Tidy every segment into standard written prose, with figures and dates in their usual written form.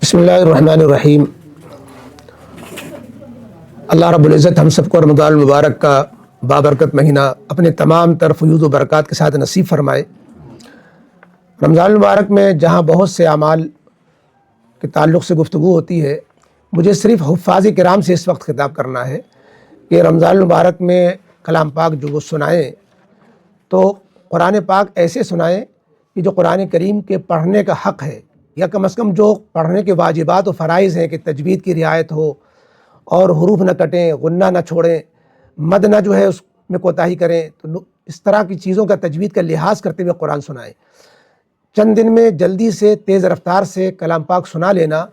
बिस्मिल्लाहिर्रहमानिर्रहीम। अल्लाह रब्बुल इज़्ज़त हम सबको रमज़ान मुबारक का बाबरकत महीना अपने तमाम तर फ़यूज़ व बरक़ात के साथ नसीब फ़रमाए। रमज़ान मुबारक में जहाँ बहुत से अमाल के ताल्लुक़ से गुफ्तगू होती है, मुझे सिर्फ़ हुफ़्फ़ाज़ किराम से इस वक्त ख़िताब करना है कि रमज़ान मुबारक में कलाम पाक जो वो सुनाएँ तो कुरान पाक ऐसे सुनाएँ कि जो कुरान करीम के पढ़ने का हक़ है, या कम अज़ कम जो पढ़ने के वाजिबात व फ़राइज़ हैं कि तजवीद की रियायत हो और हुरूफ न कटें, गुन्ना न छोड़ें, मद न जो है उसमें कोताही करें, तो इस तरह की चीज़ों का तजवीद का लिहाज करते हुए कुरान सुनाएँ। चंद दिन में जल्दी से तेज़ रफ़्तार से कलाम पाक सुना लेना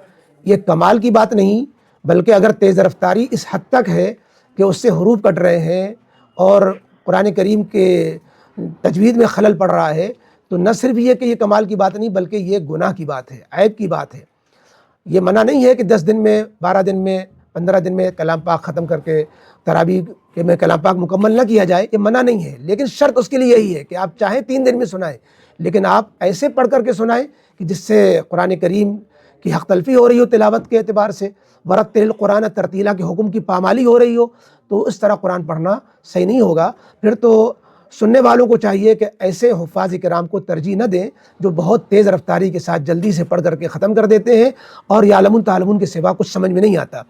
ये कमाल की बात नहीं, बल्कि अगर तेज़ रफ़्तारी इस हद तक है कि उससे हुरूफ कट रहे हैं और कुरान करीम के तजवीद में खलल पड़ रहा है, तो न सिर्फ ये कि ये कमाल की बात नहीं बल्कि ये गुनाह की बात है, ऐब की बात है। ये मना नहीं है कि 10 दिन में, 12 दिन में, 15 दिन में कलाम पाक ख़त्म करके तरावी के में कलाम पाक मुकम्मल न किया जाए, ये मना नहीं है, लेकिन शर्त उसके लिए यही है कि आप चाहें 3 दिन में सुनाएं, लेकिन आप ऐसे पढ़ करके सुनाएं कि जिससे कुरान करीम की हक़ तलफ़ी हो रही हो तिलावत के एतबार से, वरत्तिल कुरान तरतीला के हुक्म की पामाली हो रही हो, तो इस तरह कुरान पढ़ना सही नहीं होगा। फिर तो सुनने वालों को चाहिए कि ऐसे हुफ़्फ़ाज़ किराम को तरजीह न दें जो बहुत तेज़ रफ़्तारी के साथ जल्दी से पढ़ करके ख़त्म कर देते हैं और यालमुन तालमुन के सिवा कुछ समझ में नहीं आता,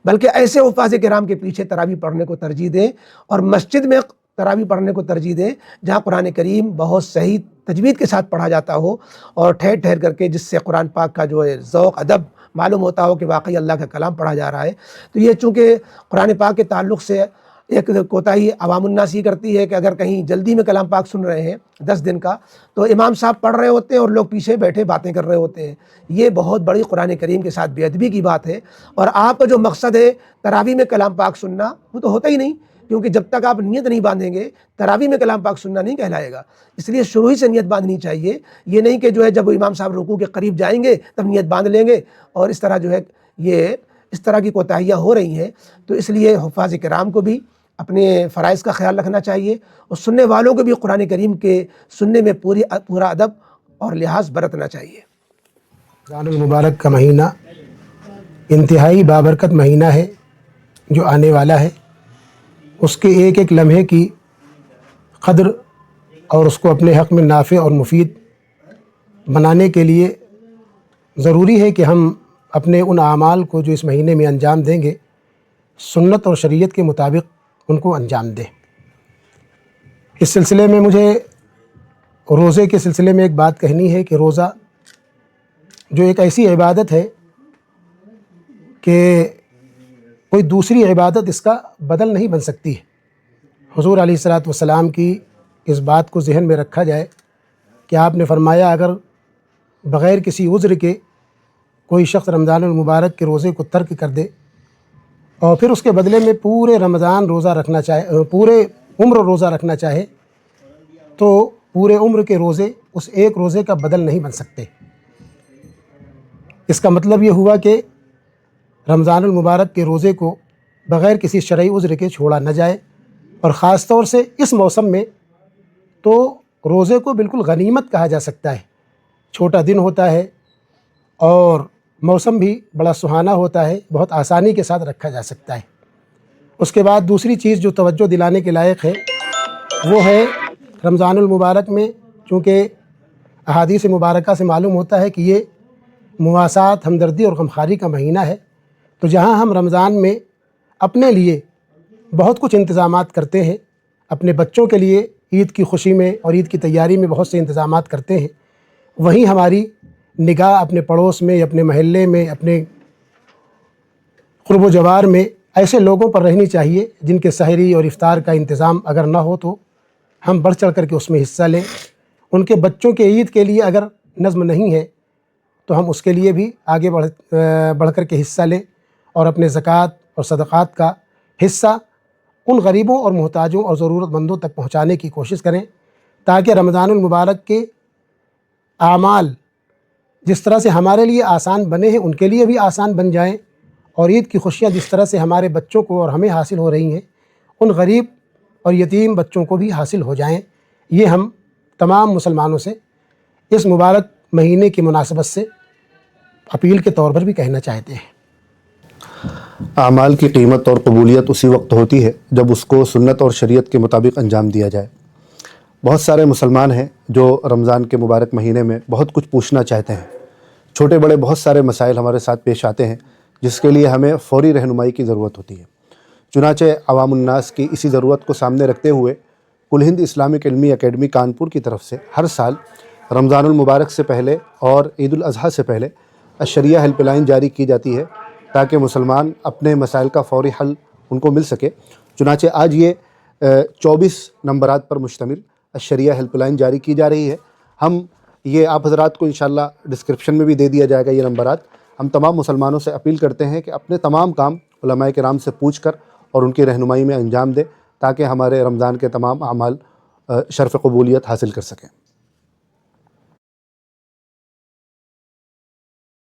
बल्कि ऐसे हुफ़्फ़ाज़ किराम के पीछे तरावी पढ़ने को तरजीह दें और मस्जिद में तरावी पढ़ने को तरजीह दें जहाँ कुरान करीम बहुत सही तजवीद के साथ पढ़ा जाता हो और ठहर ठहर करके, जिससे कुरान पाक का जो है ज़ौक़ अदब मालूम होता हो कि वाकई अल्लाह का कलाम पढ़ा जा रहा है। तो ये चूँकि कुरान पाक के ताल्लुक़ से एक कोताही अवामुन्नास ये करती है कि अगर कहीं जल्दी में कलाम पाक सुन रहे हैं 10 दिन का, तो इमाम साहब पढ़ रहे होते हैं और लोग पीछे बैठे बातें कर रहे होते हैं। ये बहुत बड़ी कुरान करीम के साथ बेअदबी की बात है। और आपका जो मकसद है तरावी में कलाम पाक सुनना, वो तो होता ही नहीं, क्योंकि जब तक आप नीयत नहीं बांधेंगे तरावी में कलाम पाक सुनना नहीं कहलाएगा। इसलिए शुरू ही से नीयत बांधनी चाहिए। ये नहीं कि जो है जब इमाम साहब रुकू के करीब जाएंगे तब नीयत बांध लेंगे, और इस तरह जो है ये इस तरह की कोताहियाँ हो रही हैं। तो इसलिए हुफ़्फ़ाज़ किराम को भी अपने फ़राइज़ का ख्याल रखना चाहिए और सुनने वालों को भी कुरान करीम के सुनने में पूरा अदब और लिहाज बरतना चाहिए। रमज़ानुल मुबारक का महीना इंतहाई बाबरकत महीना है जो आने वाला है। उसके एक एक लम्हे की क़द्र और उसको अपने हक़ में नाफ़े और मुफ़ीद बनाने के लिए ज़रूरी है कि हम अपने उन आमाल को जो इस महीने में अंजाम देंगे, सुन्नत और शरीयत के मुताबिक उनको अंजाम दें। इस सिलसिले में मुझे रोज़े के सिलसिले में एक बात कहनी है कि रोज़ा जो एक ऐसी इबादत है कि कोई दूसरी इबादत इसका बदल नहीं बन सकती है। हुज़ूर अलैहिस्सलातु वस्सलाम की इस बात को ज़हन में रखा जाए कि आपने फ़रमाया अगर बग़ैर किसी उज़्र के कोई शख्स रमज़ानुल मुबारक के रोज़े को तर्क कर दे और फिर उसके बदले में पूरे रमज़ान रोज़ा रखना चाहे, पूरे उम्र रोज़ा रखना चाहे, तो पूरे उम्र के रोज़े उस एक रोज़े का बदल नहीं बन सकते। इसका मतलब ये हुआ कि रमज़ानुल मुबारक के रोज़े को बग़ैर किसी शरई उज़्र के छोड़ा न जाए, और ख़ास तौर से इस मौसम में तो रोज़े को बिल्कुल गनीमत कहा जा सकता है। छोटा दिन होता है और मौसम भी बड़ा सुहाना होता है, बहुत आसानी के साथ रखा जा सकता है। उसके बाद दूसरी चीज़ जो तवज्जो दिलाने के लायक है वो है रमज़ानुल मुबारक में, चूँकि अहादीस मुबारका से मालूम होता है कि ये मुवासात, हमदर्दी और गमखारी का महीना है, तो जहाँ हम रमज़ान में अपने लिए बहुत कुछ इंतज़ामात करते हैं, अपने बच्चों के लिए ईद की खुशी में और ईद की तैयारी में बहुत से इंतज़ामात करते हैं, वहीं हमारी निगाह अपने पड़ोस में, अपने महल्ले में, अपने क़ुर्ब जवार में ऐसे लोगों पर रहनी चाहिए जिनके सहरी और इफ़्तार का इंतज़ाम अगर ना हो तो हम बढ़ चढ़ कर के उसमें हिस्सा लें। उनके बच्चों के ईद के लिए अगर नज़्म नहीं है तो हम उसके लिए भी आगे बढ़ कर के हिस्सा लें और अपने ज़कात और सदक़ात का हिस्सा उन गरीबों और मोहताजों और ज़रूरतमंदों तक पहुँचाने की कोशिश करें, ताकि रमज़ानुल मुबारक के आमाल जिस तरह से हमारे लिए आसान बने हैं उनके लिए भी आसान बन जाएं, और ईद की खुशियाँ जिस तरह से हमारे बच्चों को और हमें हासिल हो रही हैं उन गरीब और यतीम बच्चों को भी हासिल हो जाएं। ये हम तमाम मुसलमानों से इस मुबारक महीने की मुनासबत से अपील के तौर पर भी कहना चाहते हैं। अमाल की कीमत और कबूलियत उसी वक्त होती है जब उसको सुन्नत और शरीयत के मुताबिक अंजाम दिया जाए। बहुत सारे मुसलमान हैं जो रमज़ान के मुबारक महीने में बहुत कुछ पूछना चाहते हैं। छोटे बड़े बहुत सारे मसाइल हमारे साथ पेश आते हैं जिसके लिए हमें फ़ौरी रहनुमाई की ज़रूरत होती है। चुनाचे अवामुन्नास की इसी ज़रूरत को सामने रखते हुए कुल हिंद इस्लामिक इल्मी अकेडमी कानपुर की तरफ से हर साल रमज़ानुल मुबारक से पहले और ईद उल अज़हा से पहले अशरिया हेल्पलाइन जारी की जाती है ताकि मुसलमान अपने मसाइल का फ़ौरी हल उनको मिल सके। चुनाचे आज ये 24 नंबरात पर मुश्तमिल अशरिया हेल्पलाइन जारी की जा रही है। हम ये आप हज़रात को इंशाअल्लाह डिस्क्रिप्शन में भी दे दिया जाएगा ये नंबरात। हम तमाम मुसलमानों से अपील करते हैं कि अपने तमाम काम उलमाए किराम से पूछ कर और उनकी रहनुमाई में अंजाम दें ताकि हमारे रमज़ान के तमाम अमाल शर्फ़ क़बूलियत हासिल कर सकें।